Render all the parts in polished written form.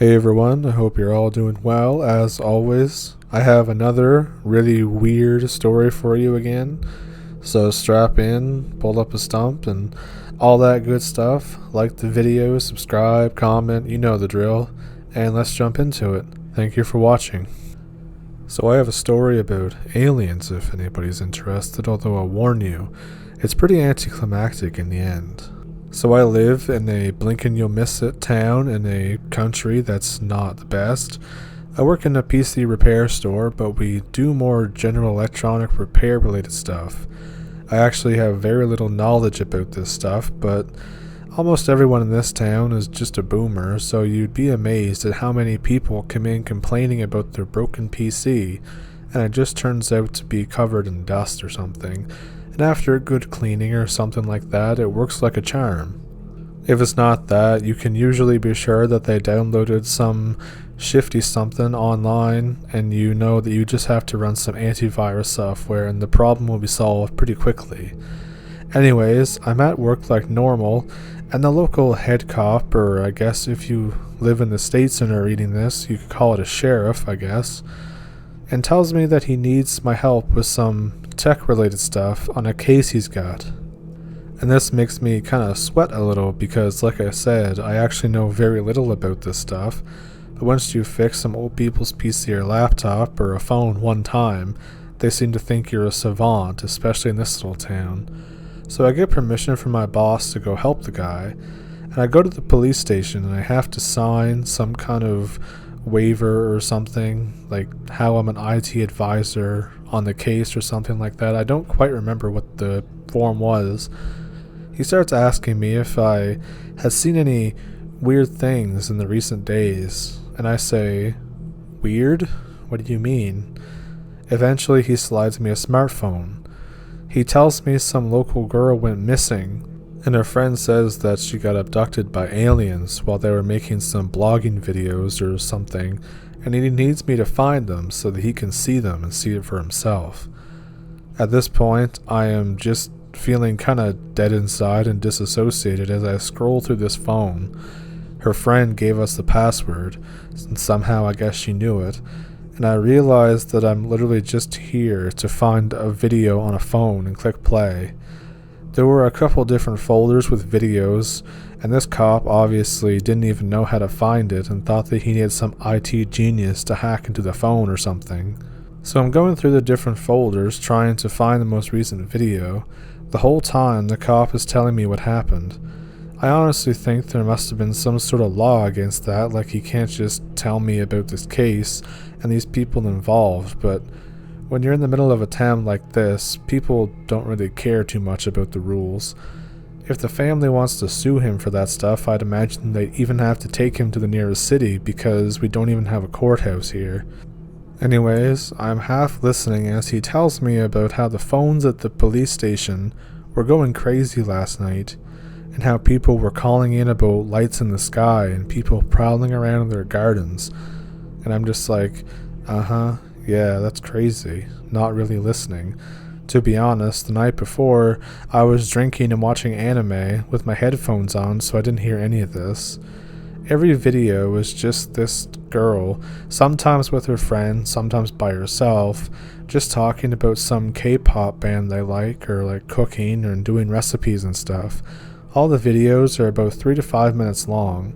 Hey everyone, I hope you're all doing well. As always, I have another really weird story for you again. So strap in, pull up a stump, and all that good stuff. Like the video, subscribe, comment, you know the drill. And let's jump into it. Thank you for watching. So I have a story about aliens if anybody's interested, although I'll warn you, it's pretty anticlimactic in the end. So I live in a blink and you'll miss it town in a country that's not the best. I work in a PC repair store, but we do more general electronic repair related stuff. I actually have very little knowledge about this stuff, but almost everyone in this town is just a boomer, so you'd be amazed at how many people come in complaining about their broken PC, and it just turns out to be covered in dust or something. And after a good cleaning or something like that, it works like a charm. If it's not that, you can usually be sure that they downloaded some shifty something online, and you know that you just have to run some antivirus software and the problem will be solved pretty quickly. Anyways, I'm at work like normal, and the local head cop, or I guess if you live in the States and are reading this, you could call it a sheriff, I guess, and tells me that he needs my help with some tech-related stuff on a case he's got. And this makes me kind of sweat a little because, like I said, I actually know very little about this stuff, but once you fix some old people's PC or laptop or a phone one time, they seem to think you're a savant, especially in this little town. So I get permission from my boss to go help the guy, and I go to the police station and I have to sign some kind of waiver or something, like how I'm an IT advisor on the case or something like that. I don't quite remember what the form was. He starts asking me if I had seen any weird things in the recent days, and I say, "Weird? What do you mean?" Eventually he slides me a smartphone. He tells me some local girl went missing, and her friend says that she got abducted by aliens while they were making some blogging videos or something, and he needs me to find them so that he can see them and see it for himself. At this point, I am just feeling kinda dead inside and disassociated as I scroll through this phone. Her friend gave us the password, and somehow I guess she knew it, and I realized that I'm literally just here to find a video on a phone and click play. There were a couple different folders with videos, and this cop obviously didn't even know how to find it and thought that he needed some IT genius to hack into the phone or something. So I'm going through the different folders trying to find the most recent video. The whole time the cop is telling me what happened. I honestly think there must have been some sort of law against that, like he can't just tell me about this case and these people involved, but when you're in the middle of a town like this, people don't really care too much about the rules. If the family wants to sue him for that stuff, I'd imagine they'd even have to take him to the nearest city because we don't even have a courthouse here. Anyways, I'm half listening as he tells me about how the phones at the police station were going crazy last night, and how people were calling in about lights in the sky and people prowling around in their gardens. And I'm just like, yeah, that's crazy. Not really listening. To be honest, the night before, I was drinking and watching anime with my headphones on, so I didn't hear any of this. Every video was just this girl, sometimes with her friend, sometimes by herself, just talking about some K-pop band they like, or like cooking or doing recipes and stuff. All the videos are about 3 to 5 minutes long.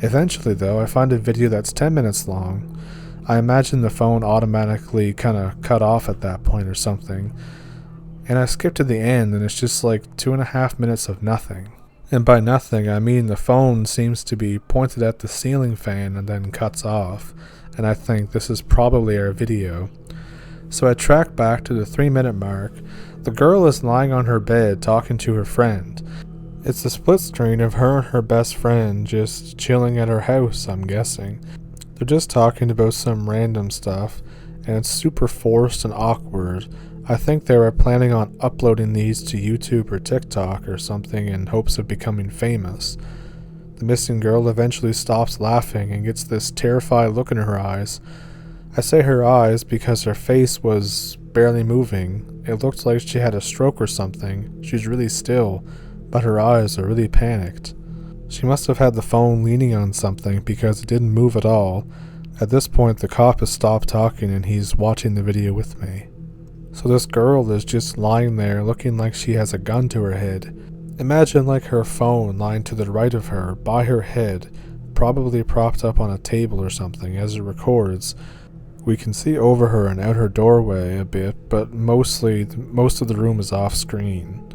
Eventually though, I find a video that's 10 minutes long. I imagine the phone automatically kinda cut off at that point or something. And I skip to the end and it's just like 2.5 minutes of nothing. And by nothing, I mean the phone seems to be pointed at the ceiling fan and then cuts off. And I think this is probably our video. So I track back to the 3-minute mark. The girl is lying on her bed talking to her friend. It's a split screen of her and her best friend just chilling at her house, I'm guessing. They're just talking about some random stuff, and it's super forced and awkward. I think they were planning on uploading these to YouTube or TikTok or something in hopes of becoming famous. The missing girl eventually stops laughing and gets this terrified look in her eyes. I say her eyes because her face was barely moving. It looked like she had a stroke or something. She's really still, but her eyes are really panicked. She must have had the phone leaning on something because it didn't move at all. At this point, the cop has stopped talking and he's watching the video with me. So this girl is just lying there looking like she has a gun to her head. Imagine like her phone lying to the right of her, by her head, probably propped up on a table or something as it records. We can see over her and out her doorway a bit, but most of the room is off screen.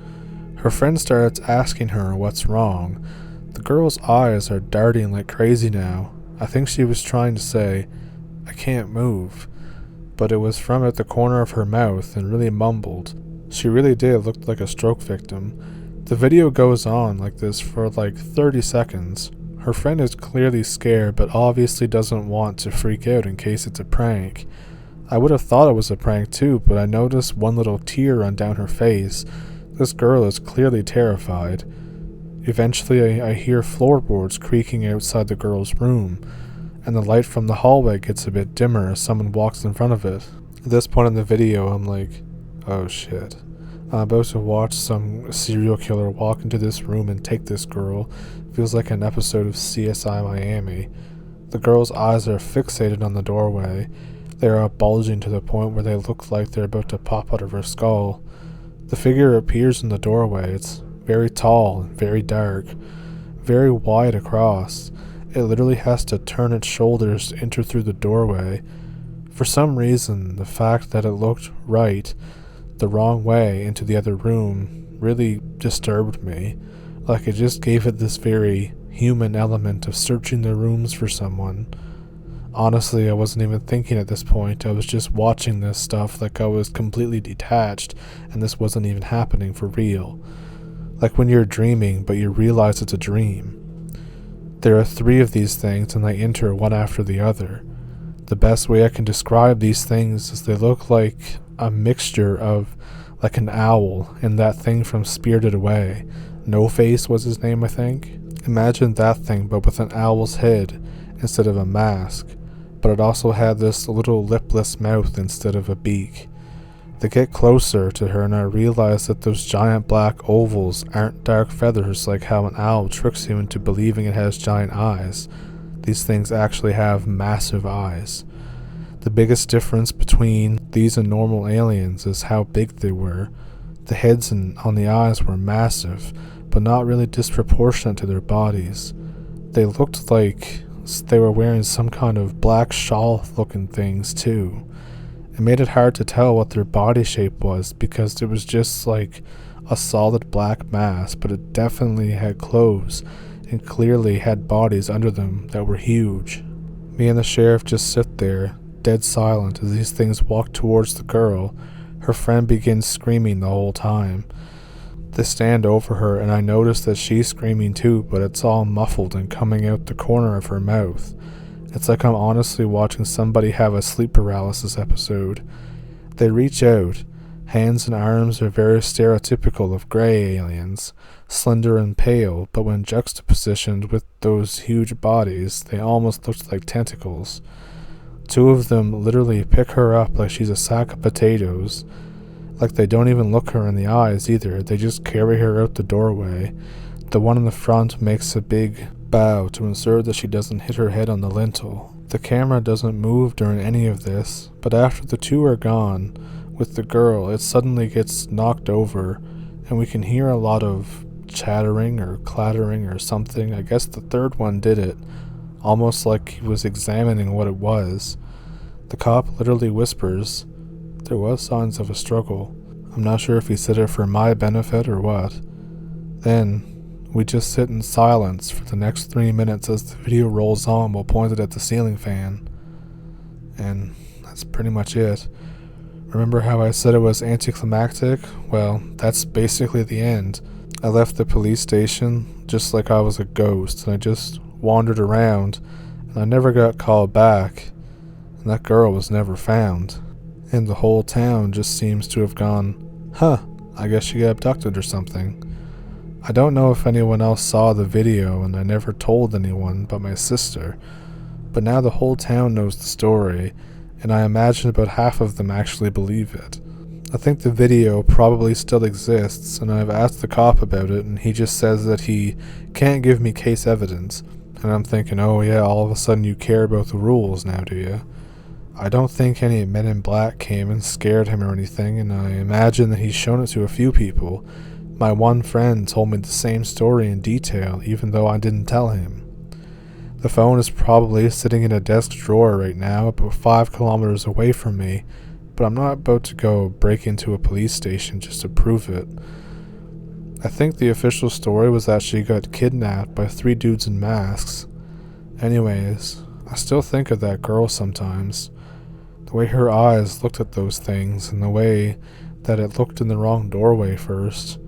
Her friend starts asking her what's wrong. The girl's eyes are darting like crazy now. I think she was trying to say, "I can't move," but it was from at the corner of her mouth and really mumbled. She really did look like a stroke victim. The video goes on like this for like 30 seconds. Her friend is clearly scared but obviously doesn't want to freak out in case it's a prank. I would have thought it was a prank too, but I noticed one little tear run down her face. This girl is clearly terrified. Eventually I hear floorboards creaking outside the girl's room, and the light from the hallway gets a bit dimmer as someone walks in front of it. At this point in the video, I'm like, oh shit. I'm about to watch some serial killer walk into this room and take this girl. Feels like an episode of CSI Miami. The girl's eyes are fixated on the doorway. They are bulging to the point where they look like they're about to pop out of her skull. The figure appears in the doorway. It's very tall and very dark, very wide across. It literally has to turn its shoulders to enter through the doorway. For some reason, the fact that it looked right, the wrong way into the other room really disturbed me. Like it just gave it this very human element of searching the rooms for someone. Honestly, I wasn't even thinking at this point. I was just watching this stuff like I was completely detached and this wasn't even happening for real. Like when you're dreaming but you realize it's a dream. There are 3 of these things and they enter one after the other. The best way I can describe these things is they look like a mixture of like an owl and that thing from Spirited Away. No Face was his name, I think. Imagine that thing but with an owl's head instead of a mask, but it also had this little lipless mouth instead of a beak. They get closer to her and I realize that those giant black ovals aren't dark feathers like how an owl tricks you into believing it has giant eyes. These things actually have massive eyes. The biggest difference between these and normal aliens is how big they were. The heads on the eyes were massive, but not really disproportionate to their bodies. They looked like they were wearing some kind of black shawl-looking things too. It made it hard to tell what their body shape was because it was just like a solid black mass, but it definitely had clothes and clearly had bodies under them that were huge. Me and the sheriff just sit there, dead silent, as these things walk towards the girl. Her friend begins screaming the whole time. They stand over her and I notice that she's screaming too, but it's all muffled and coming out the corner of her mouth. It's like I'm honestly watching somebody have a sleep paralysis episode. They reach out. Hands and arms are very stereotypical of gray aliens, slender and pale, but when juxtapositioned with those huge bodies, they almost looked like tentacles. 2 of them literally pick her up like she's a sack of potatoes. Like they don't even look her in the eyes either, they just carry her out the doorway. The one in the front makes a big bow to ensure that she doesn't hit her head on the lintel. The camera doesn't move during any of this, but after the 2 are gone, with the girl, it suddenly gets knocked over, and we can hear a lot of chattering or clattering or something. I guess the 3rd one did it, almost like he was examining what it was. The cop literally whispers. There was signs of a struggle. I'm not sure if he said it for my benefit or what. Then we just sit in silence for the next 3 minutes as the video rolls on while pointed at the ceiling fan. And that's pretty much it. Remember how I said it was anticlimactic? Well, that's basically the end. I left the police station just like I was a ghost, and I just wandered around, and I never got called back, and that girl was never found. And the whole town just seems to have gone, huh, I guess she got abducted or something. I don't know if anyone else saw the video, and I never told anyone but my sister, but now the whole town knows the story, and I imagine about half of them actually believe it. I think the video probably still exists, and I've asked the cop about it, and he just says that he can't give me case evidence. And I'm thinking, oh yeah, all of a sudden you care about the rules now, do you? I don't think any men in black came and scared him or anything, and I imagine that he's shown it to a few people. My one friend told me the same story in detail, even though I didn't tell him. The phone is probably sitting in a desk drawer right now, about 5 kilometers away from me, but I'm not about to go break into a police station just to prove it. I think the official story was that she got kidnapped by 3 dudes in masks. Anyways, I still think of that girl sometimes. The way her eyes looked at those things, and the way that it looked in the wrong doorway first.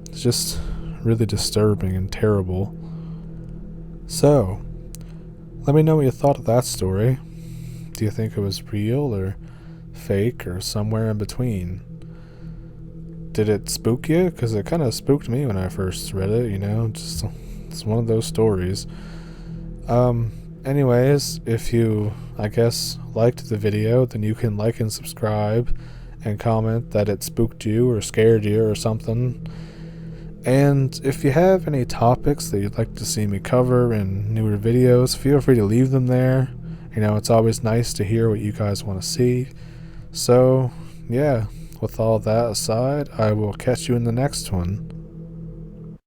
It's just really disturbing and terrible. So, let me know what you thought of that story. Do you think it was real or fake or somewhere in between? Did it spook you? Because it kind of spooked me when I first read it, just it's one of those stories. Anyways, if you, I guess, liked the video, then you can like and subscribe and comment that it spooked you or scared you or something. And if you have any topics that you'd like to see me cover in newer videos, feel free to leave them there. It's always nice to hear what you guys want to see. So, yeah, with all that aside, I will catch you in the next one.